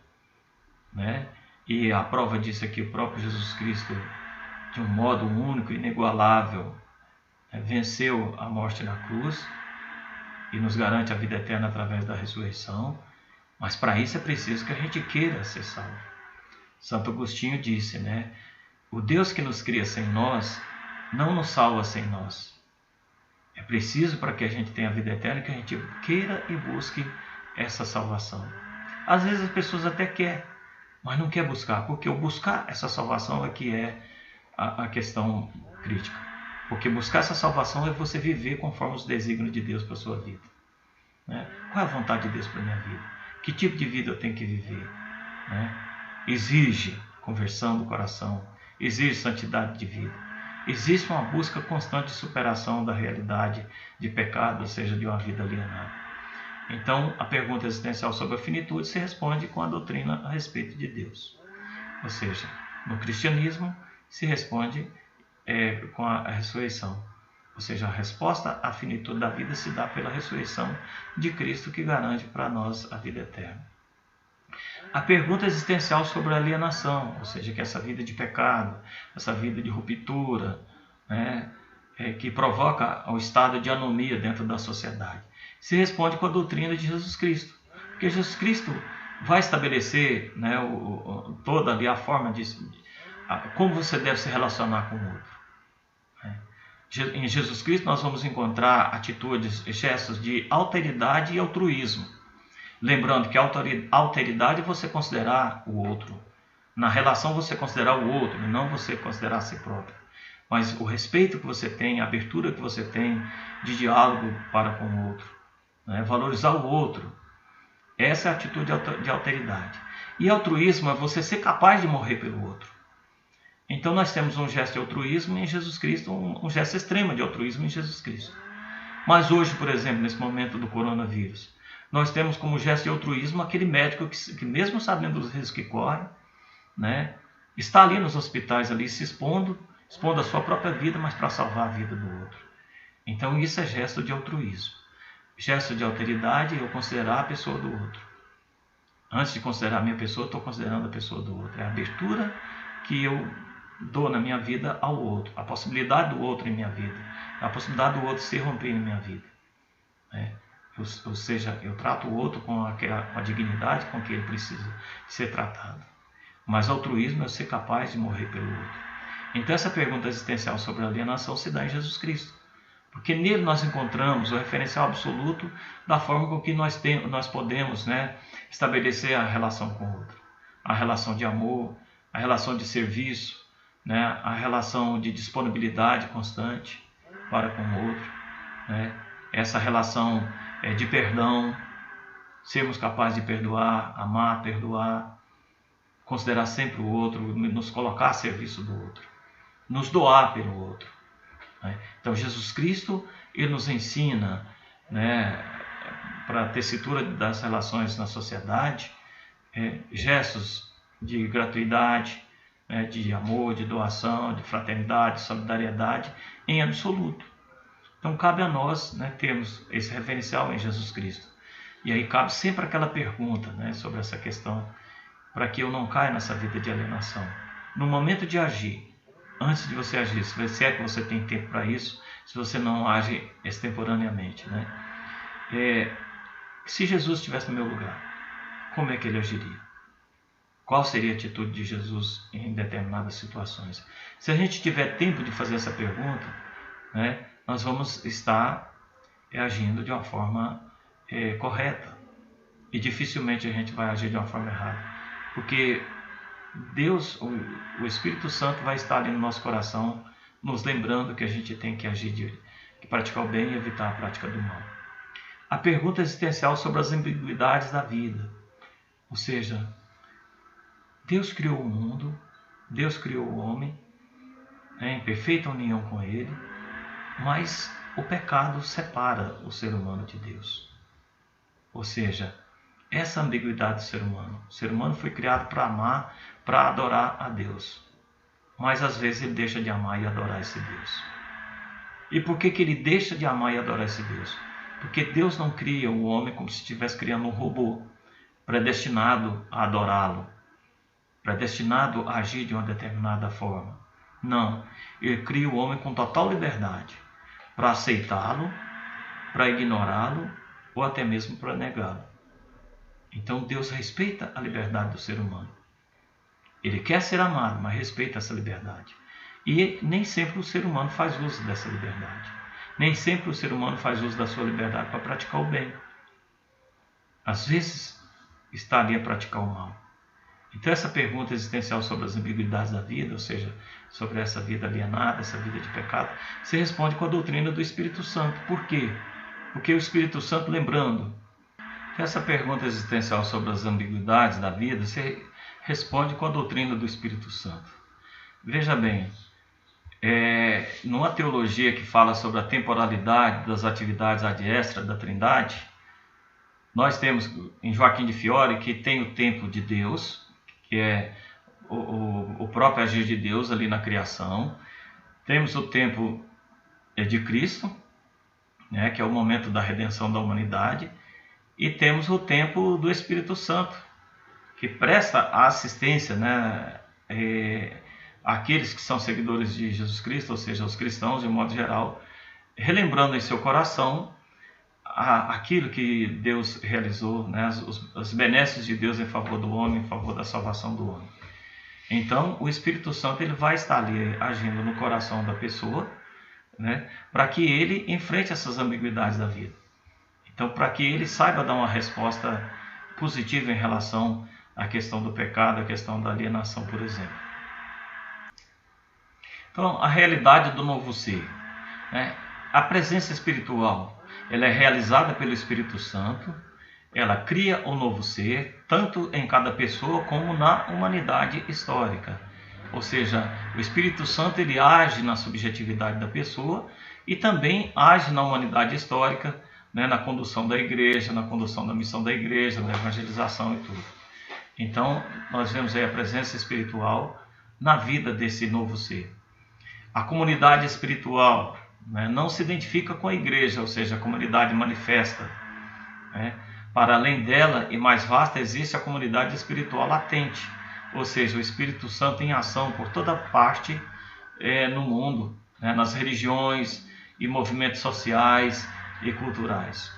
né? E a prova disso é que o próprio Jesus Cristo, de um modo único e inigualável, venceu a morte na cruz e nos garante a vida eterna através da ressurreição. Mas para isso é preciso que a gente queira ser salvo. Santo Agostinho disse, né? O Deus que nos cria sem nós não nos salva sem nós. É preciso, para que a gente tenha a vida eterna, que a gente queira e busque essa salvação. Às vezes as pessoas até querem, mas não quer buscar, porque o buscar essa salvação é que é a questão crítica. Porque buscar essa salvação é você viver conforme os desígnios de Deus para a sua vida, né? Qual é a vontade de Deus para a minha vida? Que tipo de vida eu tenho que viver, né? Exige conversão do coração, exige santidade de vida, existe uma busca constante de superação da realidade de pecado, ou seja, de uma vida alienada. Então, a pergunta existencial sobre a finitude se responde com a doutrina a respeito de Deus. Ou seja, no cristianismo se responde com a ressurreição. Ou seja, a resposta à finitude da vida se dá pela ressurreição de Cristo, que garante para nós a vida eterna. A pergunta existencial sobre a alienação, ou seja, que essa vida de pecado, essa vida de ruptura, né, que provoca o estado de anomia dentro da sociedade, se responde com a doutrina de Jesus Cristo. Porque Jesus Cristo vai estabelecer, né, toda ali a forma de como você deve se relacionar com o outro. Em Jesus Cristo nós vamos encontrar atitudes, gestos de alteridade e altruísmo. Lembrando que a alteridade é você considerar o outro. Na relação você considerar o outro, e não você considerar a si próprio. Mas o respeito que você tem, a abertura que você tem de diálogo para com o outro, né? Valorizar o outro. Essa é a atitude de alteridade. E altruísmo é você ser capaz de morrer pelo outro. Então nós temos um gesto de altruísmo em Jesus Cristo, um gesto extremo de altruísmo em Jesus Cristo. Mas hoje, por exemplo, nesse momento do coronavírus, nós temos como gesto de altruísmo aquele médico que mesmo sabendo dos riscos que corre, né, está ali nos hospitais ali se expondo a sua própria vida, mas para salvar a vida do outro. Então isso é gesto de altruísmo. Gesto de alteridade é eu considerar a pessoa do outro. Antes de considerar a minha pessoa, estou considerando a pessoa do outro. É a abertura que eu dou na minha vida ao outro, a possibilidade do outro em minha vida, a possibilidade do outro se romper em minha vida, né? Ou seja, eu trato o outro com a dignidade com que ele precisa ser tratado. Mas altruísmo é ser capaz de morrer pelo outro. Então essa pergunta existencial sobre a alienação se dá em Jesus Cristo, porque nele nós encontramos o referencial absoluto da forma com que nós podemos, né, estabelecer a relação com o outro, a relação de amor, a relação de serviço, né, a relação de disponibilidade constante para com o outro, né, essa relação de perdão, sermos capazes de perdoar, amar, perdoar, considerar sempre o outro, nos colocar a serviço do outro, nos doar pelo outro, né? Então Jesus Cristo, ele nos ensina, né, para a tessitura das relações na sociedade, gestos de gratuidade, de amor, de doação, de fraternidade, de solidariedade em absoluto. Então cabe a nós, né, termos esse referencial em Jesus Cristo. E aí cabe sempre aquela pergunta, né, sobre essa questão, para que eu não caia nessa vida de alienação. No momento de agir, antes de você agir, se é que você tem tempo para isso, se você não age extemporaneamente, né? Se Jesus estivesse no meu lugar, como é que ele agiria? Qual seria a atitude de Jesus em determinadas situações? Se a gente tiver tempo de fazer essa pergunta, né, nós vamos estar agindo de uma forma correta. E dificilmente a gente vai agir de uma forma errada. Porque Deus, o Espírito Santo, vai estar ali no nosso coração, nos lembrando que a gente tem que agir, que praticar o bem e evitar a prática do mal. A pergunta existencial sobre as ambiguidades da vida. Ou seja, Deus criou o mundo, Deus criou o homem, em perfeita união com ele, mas o pecado separa o ser humano de Deus. Ou seja, essa ambiguidade do ser humano. O ser humano foi criado para amar, para adorar a Deus. Mas às vezes ele deixa de amar e adorar esse Deus. E por que ele deixa de amar e adorar esse Deus? Porque Deus não cria o homem como se estivesse criando um robô, predestinado a adorá-lo, predestinado a agir de uma determinada forma. Não, Ele cria o homem com total liberdade para aceitá-lo, para ignorá-lo ou até mesmo para negá-lo. Então Deus respeita a liberdade do ser humano. Ele quer ser amado, mas respeita essa liberdade. E nem sempre o ser humano faz uso dessa liberdade. Nem sempre o ser humano faz uso da sua liberdade para praticar o bem. Às vezes está ali a praticar o mal. Então essa pergunta existencial sobre as ambiguidades da vida, ou seja, sobre essa vida alienada, essa vida de pecado, se responde com a doutrina do Espírito Santo. Por quê? Porque o Espírito Santo, lembrando que essa pergunta existencial sobre as ambiguidades da vida se responde com a doutrina do Espírito Santo. Veja bem, numa teologia que fala sobre a temporalidade das atividades ad extra da Trindade, nós temos em Joaquim de Fiore que tem o tempo de Deus, que é o próprio agir de Deus ali na criação. Temos o tempo de Cristo, né, que é o momento da redenção da humanidade, e temos o tempo do Espírito Santo, que presta assistência, né, àqueles que são seguidores de Jesus Cristo, ou seja, os cristãos de modo geral, relembrando em seu coração aquilo que Deus realizou, né, os benesses de Deus em favor do homem, em favor da salvação do homem. Então, o Espírito Santo ele vai estar ali agindo no coração da pessoa, né, para que ele enfrente essas ambiguidades da vida. Então, para que ele saiba dar uma resposta positiva em relação à questão do pecado, à questão da alienação, por exemplo. Então, a realidade do novo ser, né, a presença espiritual, ela é realizada pelo Espírito Santo, ela cria um novo ser, tanto em cada pessoa como na humanidade histórica. Ou seja, o Espírito Santo ele age na subjetividade da pessoa e também age na humanidade histórica, né, na condução da igreja, na condução da missão da igreja, na evangelização e tudo. Então, nós vemos aí a presença espiritual na vida desse novo ser. A comunidade espiritual, né, não se identifica com a igreja, ou seja, a comunidade manifesta, né? Para além dela e mais vasta, existe a comunidade espiritual latente, ou seja, o Espírito Santo em ação por toda parte no mundo, né, nas religiões e movimentos sociais e culturais.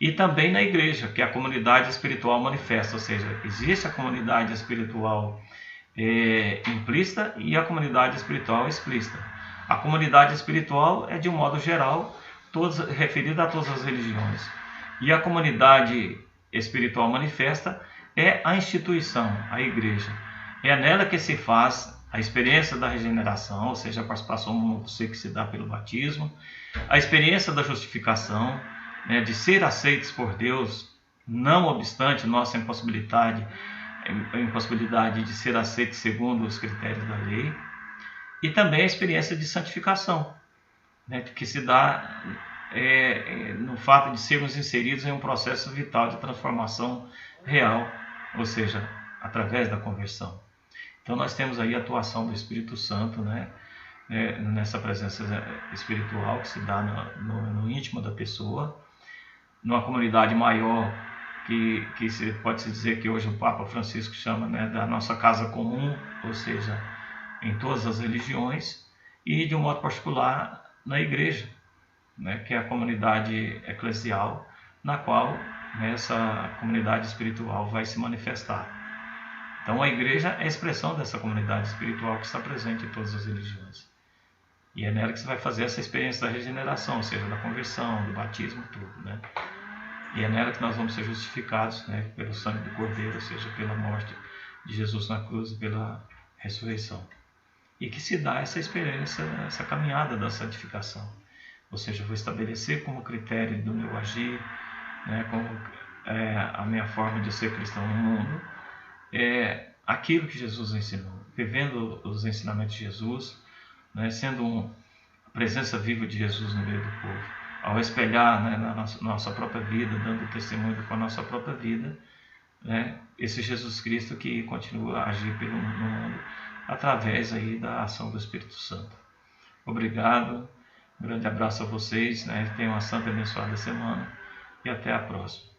E também na igreja, que é a comunidade espiritual manifesta, ou seja, existe a comunidade espiritual implícita e a comunidade espiritual explícita. A comunidade espiritual é, de um modo geral, referida a todas as religiões. E a comunidade espiritual manifesta é a instituição, a igreja. É nela que se faz a experiência da regeneração, ou seja, a participação no novo ser que se dá pelo batismo, a experiência da justificação, né, de ser aceitos por Deus, não obstante nossa impossibilidade de ser aceitos segundo os critérios da lei, e também a experiência de santificação, né, que se dá no fato de sermos inseridos em um processo vital de transformação real, ou seja, através da conversão. Então nós temos aí a atuação do Espírito Santo, né, nessa presença espiritual que se dá no íntimo da pessoa, numa comunidade maior que pode-se dizer que hoje o Papa Francisco chama, né, da nossa casa comum, ou seja, em todas as religiões, e de um modo particular na igreja, né, que é a comunidade eclesial, na qual, né, essa comunidade espiritual vai se manifestar. Então a igreja é a expressão dessa comunidade espiritual que está presente em todas as religiões. E é nela que você vai fazer essa experiência da regeneração, ou seja, da conversão, do batismo, tudo, né? E é nela que nós vamos ser justificados, né, pelo sangue do Cordeiro, ou seja, pela morte de Jesus na cruz e pela ressurreição. E que se dá essa experiência, essa caminhada da santificação. Ou seja, eu vou estabelecer como critério do meu agir, né, como a minha forma de ser cristão no mundo, aquilo que Jesus ensinou, vivendo os ensinamentos de Jesus, né, sendo a presença viva de Jesus no meio do povo, ao espelhar, né, na nossa própria vida, dando testemunho com a nossa própria vida, né, esse Jesus Cristo que continua a agir no mundo através aí da ação do Espírito Santo. Obrigado. Um grande abraço a vocês, né? Tenham uma santa e abençoada semana e até a próxima.